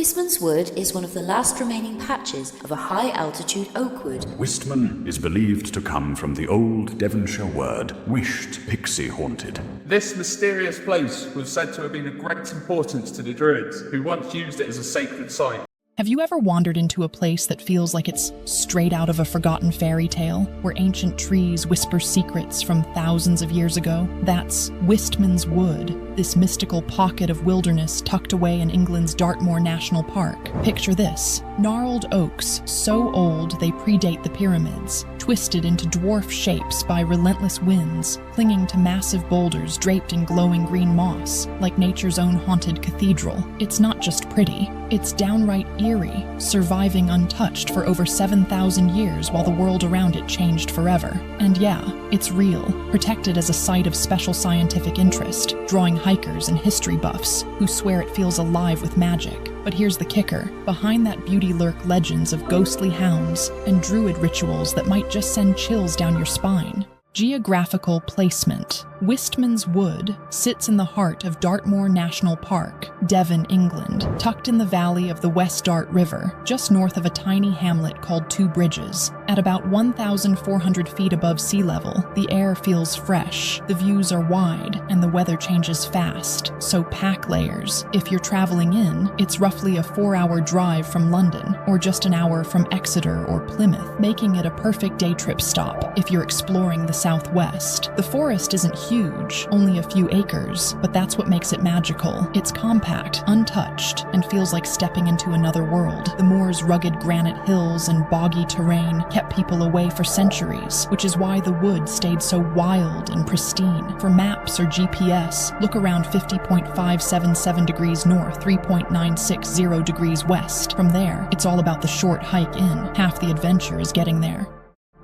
Wistman's Wood is one of the last remaining patches of a high-altitude oak wood. Wistman is believed to come from the old Devonshire word, wished, pixie-haunted. This mysterious place was said to have been of great importance to the Druids, who once used it as a sacred site. Have you ever wandered into a place that feels like it's straight out of a forgotten fairy tale, where ancient trees whisper secrets from thousands of years ago? That's Wistman's Wood, this mystical pocket of wilderness tucked away in England's Dartmoor National Park. Picture this: gnarled oaks so old they predate the pyramids, twisted into dwarf shapes by relentless winds, clinging to massive boulders draped in glowing green moss, like nature's own haunted cathedral. It's not just pretty, it's downright eerie, surviving untouched for over 7,000 years while the world around it changed forever. And yeah, it's real, protected as a site of special scientific interest, drawing hikers and history buffs who swear it feels alive with magic. But here's the kicker: behind that beauty lurk legends of ghostly hounds and druid rituals that might just send chills down your spine. Geographical placement. Wistman's Wood sits in the heart of Dartmoor National Park, Devon, England, tucked in the valley of the West Dart River, just north of a tiny hamlet called Two Bridges. At about 1,400 feet above sea level, the air feels fresh, the views are wide, and the weather changes fast, so pack layers. If you're traveling in, it's roughly a 4-hour drive from London, or just an hour from Exeter or Plymouth, making it a perfect day trip stop if you're exploring the southwest. The forest isn't huge, only a few acres, but that's what makes it magical. It's compact, untouched, and feels like stepping into another world. The moor's rugged granite hills and boggy terrain kept people away for centuries, which is why the wood stayed so wild and pristine. For maps or GPS, look around 50.577 degrees north, 3.960 degrees west. From there, it's all about the short hike in. Half the adventure is getting there.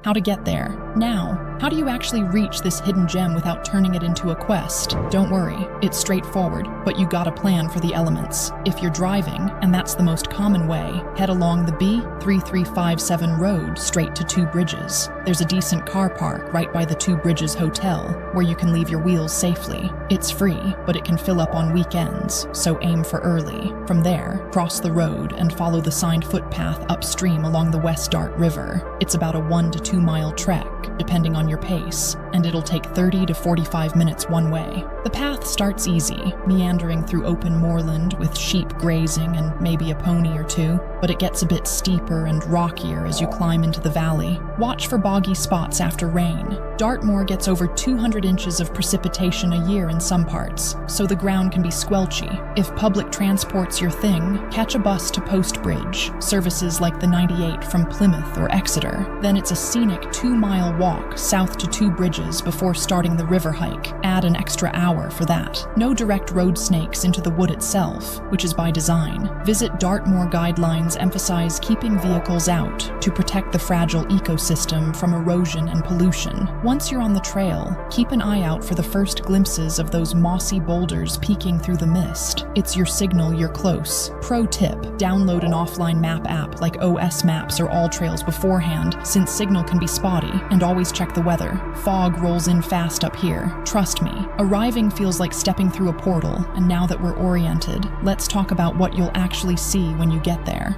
How to get there. Now, how do you actually reach this hidden gem without turning it into a quest? Don't worry, it's straightforward, but you gotta plan for the elements. If you're driving, and that's the most common way, head along the B3357 road straight to Two Bridges. There's a decent car park right by the Two Bridges Hotel, where you can leave your wheels safely. It's free, but it can fill up on weekends, so aim for early. From there, cross the road and follow the signed footpath upstream along the West Dart River. It's about a 1 to 2 mile trek, depending on your pace, and it'll take 30 to 45 minutes one way. The path starts easy, meandering through open moorland with sheep grazing and maybe a pony or two, but it gets a bit steeper and rockier as you climb into the valley. Watch for boggy spots after rain. Dartmoor gets over 200 inches of precipitation a year in some parts, so the ground can be squelchy. If public transport's your thing, catch a bus to Post Bridge, services like the 98 from Plymouth or Exeter. Then it's a scenic 2-mile walk south to Two Bridges before starting the river hike. Add an extra hour for that. No direct road snakes into the wood itself, which is by design. Visit Dartmoor guidelines emphasize keeping vehicles out to protect the fragile ecosystem from erosion and pollution. Once you're on the trail, keep an eye out for the first glimpses of those mossy boulders peeking through the mist. It's your signal you're close. Pro tip: download an offline map app like OS Maps or AllTrails beforehand, since signal can be spotty, and always check the weather. Fog rolls in fast up here. Trust me, arriving feels like stepping through a portal, and now that we're oriented, let's talk about what you'll actually see when you get there.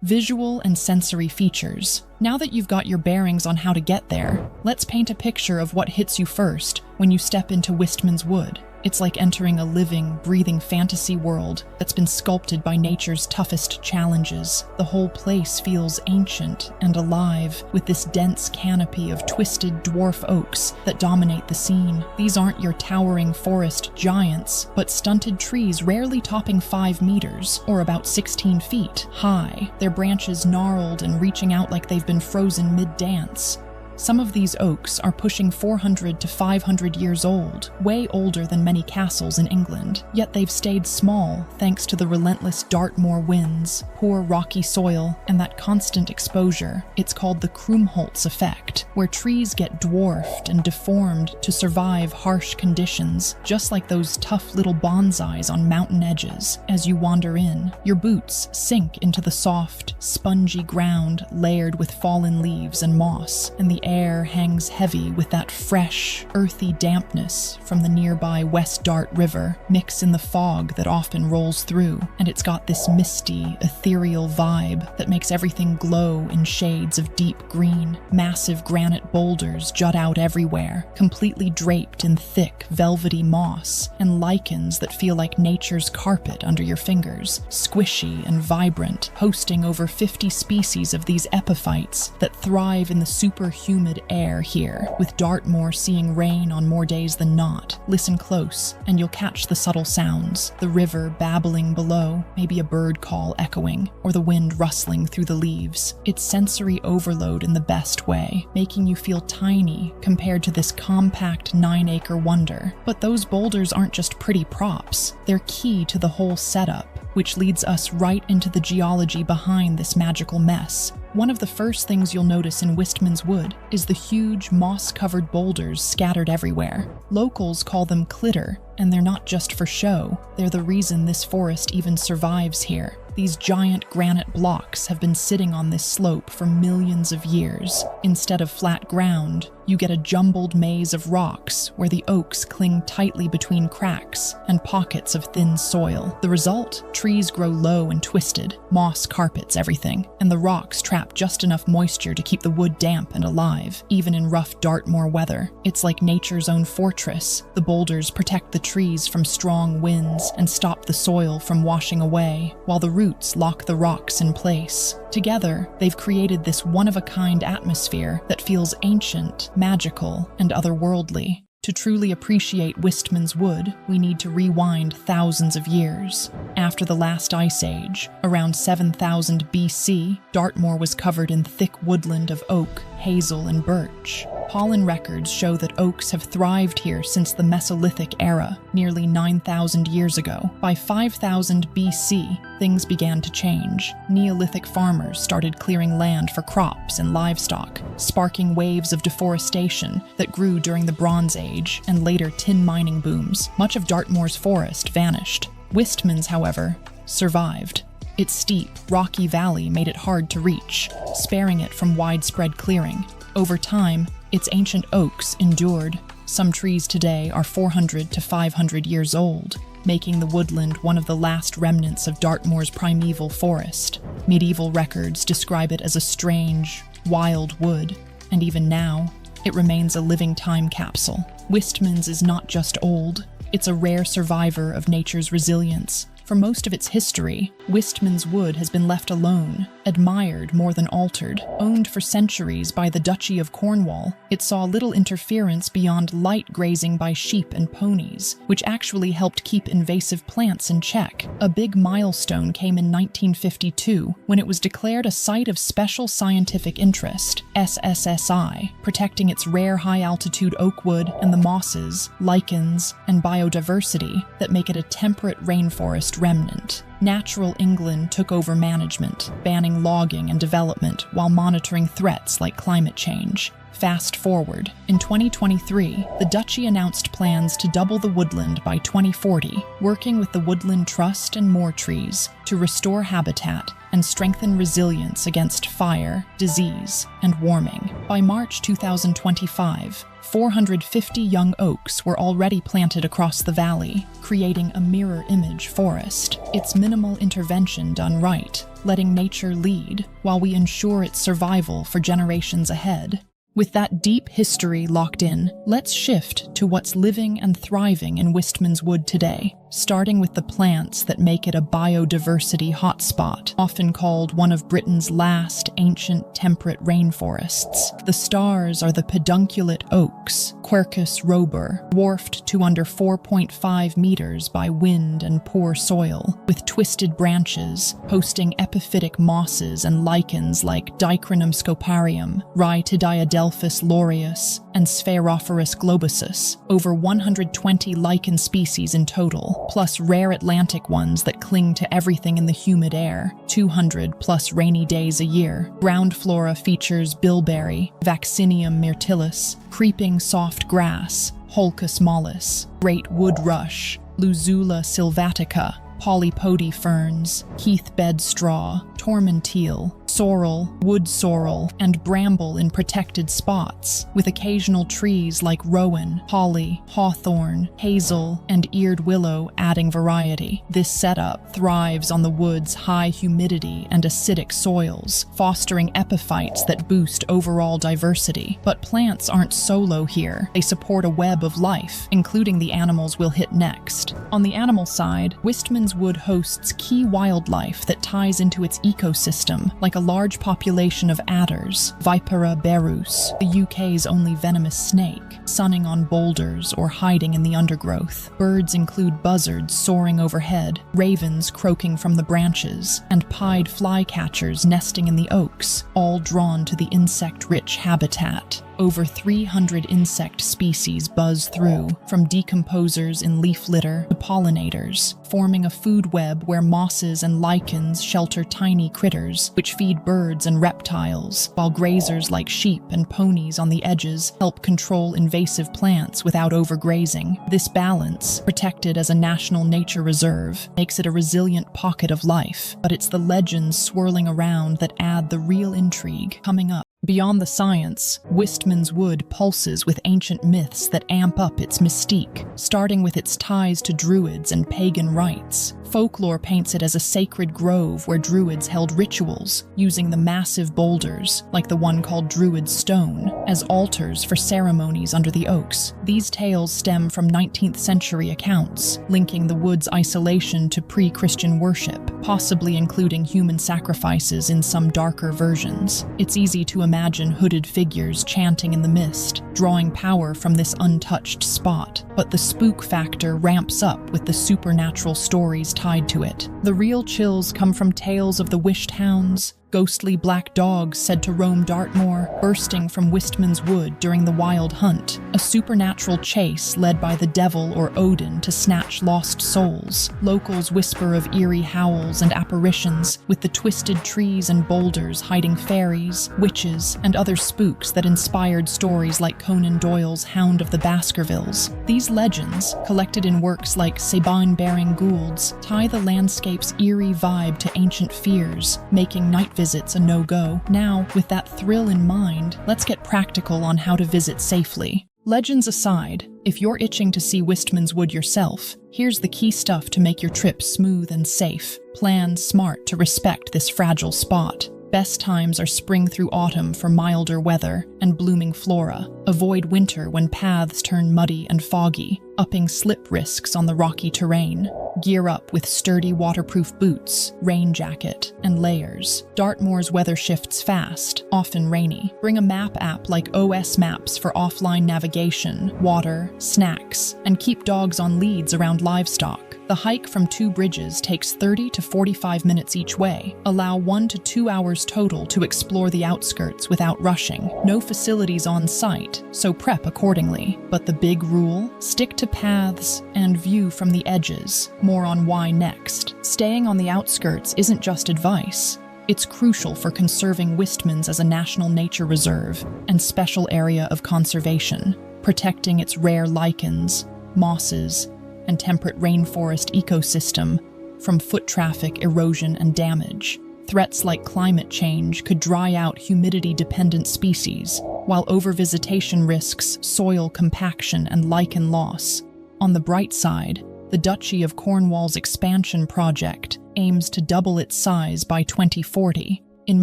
Visual and sensory features. Now that you've got your bearings on how to get there, let's paint a picture of what hits you first when you step into Wistman's Wood. It's like entering a living, breathing fantasy world that's been sculpted by nature's toughest challenges. The whole place feels ancient and alive, with this dense canopy of twisted dwarf oaks that dominate the scene. These aren't your towering forest giants, but stunted trees rarely topping 5 meters, or about 16 feet, high, their branches gnarled and reaching out like they've been frozen mid-dance. Some of these oaks are pushing 400 to 500 years old, way older than many castles in England, yet they've stayed small thanks to the relentless Dartmoor winds, poor rocky soil, and that constant exposure. It's called the Krumholtz effect, where trees get dwarfed and deformed to survive harsh conditions, just like those tough little bonsais on mountain edges. As you wander in, your boots sink into the soft, spongy ground layered with fallen leaves and moss, and the air hangs heavy with that fresh, earthy dampness from the nearby West Dart River, mix in the fog that often rolls through, and it's got this misty, ethereal vibe that makes everything glow in shades of deep green. Massive granite boulders jut out everywhere, completely draped in thick, velvety moss, and lichens that feel like nature's carpet under your fingers, squishy and vibrant, hosting over 50 species of these epiphytes that thrive in the super humid air here, with Dartmoor seeing rain on more days than not. Listen close, and you'll catch the subtle sounds, the river babbling below, maybe a bird call echoing, or the wind rustling through the leaves. It's sensory overload in the best way, making you feel tiny compared to this compact 9-acre wonder. But those boulders aren't just pretty props, they're key to the whole setup, which leads us right into the geology behind this magical mess. One of the first things you'll notice in Wistman's Wood is the huge moss-covered boulders scattered everywhere. Locals call them clitter, and they're not just for show, they're the reason this forest even survives here. These giant granite blocks have been sitting on this slope for millions of years. Instead of flat ground, you get a jumbled maze of rocks where the oaks cling tightly between cracks and pockets of thin soil. The result? Trees grow low and twisted, moss carpets everything, and the rocks trap just enough moisture to keep the wood damp and alive, even in rough Dartmoor weather. It's like nature's own fortress. The boulders protect the trees from strong winds and stop the soil from washing away, while the roots lock the rocks in place. Together, they've created this one-of-a-kind atmosphere that feels ancient, magical, and otherworldly. To truly appreciate Wistman's Wood, we need to rewind thousands of years. After the last ice age, around 7000 BC, Dartmoor was covered in thick woodland of oak, hazel, and birch. Pollen records show that oaks have thrived here since the Mesolithic era, nearly 9,000 years ago. By 5000 BC, things began to change. Neolithic farmers started clearing land for crops and livestock, sparking waves of deforestation that grew during the Bronze Age and later tin mining booms. Much of Dartmoor's forest vanished. Wistman's, however, survived. Its steep, rocky valley made it hard to reach, sparing it from widespread clearing. Over time, its ancient oaks endured. Some trees today are 400 to 500 years old, making the woodland one of the last remnants of Dartmoor's primeval forest. Medieval records describe it as a strange, wild wood, and even now, it remains a living time capsule. Wistman's is not just old, it's a rare survivor of nature's resilience. For most of its history, Wistman's Wood has been left alone, admired more than altered. Owned for centuries by the Duchy of Cornwall, it saw little interference beyond light grazing by sheep and ponies, which actually helped keep invasive plants in check. A big milestone came in 1952 when it was declared a Site of Special Scientific Interest, SSSI, protecting its rare high-altitude oak wood and the mosses, lichens, and biodiversity that make it a temperate rainforest remnant. Natural England took over management, banning logging and development while monitoring threats like climate change. Fast forward, in 2023, the Duchy announced plans to double the woodland by 2040, working with the Woodland Trust and More Trees to restore habitat and strengthen resilience against fire, disease, and warming. By March 2025, 450 young oaks were already planted across the valley, creating a mirror image forest. It's minimal intervention done right, letting nature lead while we ensure its survival for generations ahead. With that deep history locked in, let's shift to what's living and thriving in Wistman's Wood today, starting with the plants that make it a biodiversity hotspot, often called one of Britain's last ancient temperate rainforests. The stars are the pedunculate oaks, Quercus robur, dwarfed to under 4.5 meters by wind and poor soil, with twisted branches, hosting epiphytic mosses and lichens like Dicranum scoparium, Rhytidiadelphis laureus, and Sphaerophorus globusus, over 120 lichen species in total, plus rare Atlantic ones that cling to everything in the humid air, 200 plus rainy days a year. Ground flora features bilberry, Vaccinium myrtillus, creeping soft grass, Holcus mollis, great wood rush, Luzula sylvatica, polypody ferns, heath bed straw, tormentile, sorrel, wood sorrel, and bramble in protected spots, with occasional trees like rowan, holly, hawthorn, hazel, and eared willow adding variety. This setup thrives on the wood's high humidity and acidic soils, fostering epiphytes that boost overall diversity. But plants aren't solo here. They support a web of life, including the animals we'll hit next. On the animal side, Wistman's Wood hosts key wildlife that ties into its ecosystem, like a large population of adders, Vipera berus, the UK's only venomous snake, sunning on boulders or hiding in the undergrowth. Birds include buzzards soaring overhead, ravens croaking from the branches, and pied flycatchers nesting in the oaks, all drawn to the insect-rich habitat. Over 300 insect species buzz through, from decomposers in leaf litter to pollinators, forming a food web where mosses and lichens shelter tiny critters, which feed birds and reptiles, while grazers like sheep and ponies on the edges help control invasive plants without overgrazing. This balance, protected as a national nature reserve, makes it a resilient pocket of life, but it's the legends swirling around that add the real intrigue. Coming up, beyond the science, Wistman's Wood pulses with ancient myths that amp up its mystique, starting with its ties to druids and pagan rites. Folklore paints it as a sacred grove where druids held rituals, using the massive boulders, like the one called Druid Stone, as altars for ceremonies under the oaks. These tales stem from 19th century accounts, linking the wood's isolation to pre-Christian worship, possibly including human sacrifices in some darker versions. It's easy to imagine hooded figures chanting in the mist, drawing power from this untouched spot, but the spook factor ramps up with the supernatural stories tied to it. The real chills come from tales of the wished hounds, ghostly black dogs said to roam Dartmoor, bursting from Wistman's Wood during the wild hunt, a supernatural chase led by the devil or Odin to snatch lost souls. Locals whisper of eerie howls and apparitions, with the twisted trees and boulders hiding fairies, witches, and other spooks that inspired stories like Conan Doyle's Hound of the Baskervilles. These legends, collected in works like Sabine-bearing Goulds, tie the landscape's eerie vibe to ancient fears, making night visits a no-go. Now, with that thrill in mind, let's get practical on how to visit safely. Legends aside, if you're itching to see Wistman's Wood yourself, here's the key stuff to make your trip smooth and safe. Plan smart to respect this fragile spot. Best times are spring through autumn for milder weather and blooming flora. Avoid winter when paths turn muddy and foggy, upping slip risks on the rocky terrain. Gear up with sturdy waterproof boots, rain jacket, and layers. Dartmoor's weather shifts fast, often rainy. Bring a map app like OS Maps for offline navigation, water, snacks, and keep dogs on leads around livestock. The hike from 2 bridges takes 30 to 45 minutes each way. Allow 1 to 2 hours total to explore the outskirts without rushing. No facilities on site, so prep accordingly. But the big rule? Stick to paths and view from the edges. More on why next. Staying on the outskirts isn't just advice. It's crucial for conserving Wistman's as a national nature reserve and special area of conservation, protecting its rare lichens, mosses, and temperate rainforest ecosystem from foot traffic, erosion, and damage. Threats like climate change could dry out humidity-dependent species, while overvisitation risks soil compaction and lichen loss. On the bright side, the Duchy of Cornwall's expansion project aims to double its size by 2040. In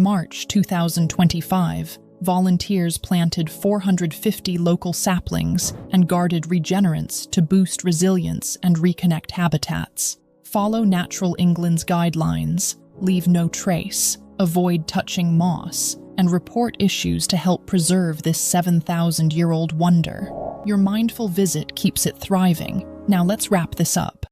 March 2025, volunteers planted 450 local saplings and guarded regenerants to boost resilience and reconnect habitats. Follow Natural England's guidelines, leave no trace, avoid touching moss, and report issues to help preserve this 7,000-year-old wonder. Your mindful visit keeps it thriving. Now let's wrap this up.